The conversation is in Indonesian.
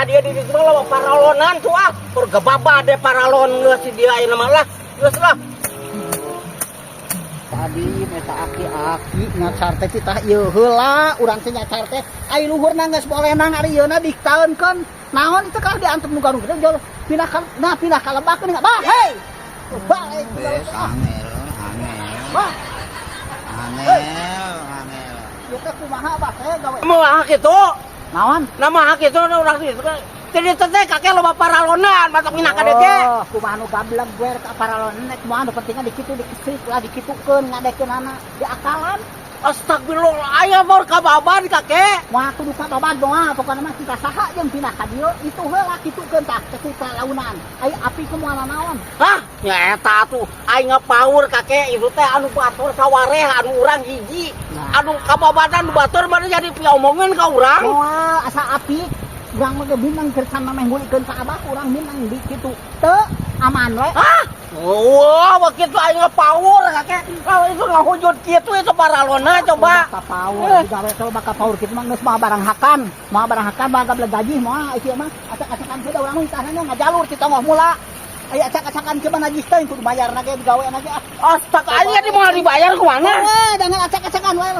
ka dia di ditu mah paralonan tuh ah. Tur gebaba de paralon geus si dia ayeuna mah lah. Geus lah. Tadi meta aki-aki ngacar teh tah ieu heula urang teh nyacar teh ai luhurna geus bolenang ari yeuna diktaeunkeun naon teh kalau diantep nu garung gede jol pindah ka lebak geuning bah hei balik Angel. bah Angel. ieu teh kumaha bah teh gawe Moal kitu. naon Nama kitu urang ditu. Jadi teh kakek loba paralonan batok mina ka DG. oh kumaha nu gableg gue ka paralon nek moal nu pentingna dikitu dikesik lah dikitukeun ngadekeunana diakalan Astagfirullah, aya mah kababan kakek. moal kudu ka babad moal pokona mah kita saha jeung pindah ka dieu itu heula kitukeun tah kesik launan ai api ku moal naon Hah, nya eta tuh aing ngapaur kakek itu teh anu batur sawareh anu urang hiji. Nah. Anu kababadan nu batur baru jadi piomongin ka urang. moal asa api urang mah binang kersan mah ngulikeun ka abah urang binang di kitu teu aman we Hah? Wah, begitu aing ngapaur kakek. Kalau itu ngahujud kitu itu paralona coba. ka power digawe coba ka power kitu mah geus mah barang hakan mah gableg gaji moal ieu mah acak-acakan teh urang mah tanahnya ngajalur kita ngoh mula aya acak-acakan ke mana najis teh kudu bayar na ge digawe na ge Astaga, aing di mau dibayar ku mana? jangan acak-acakan wae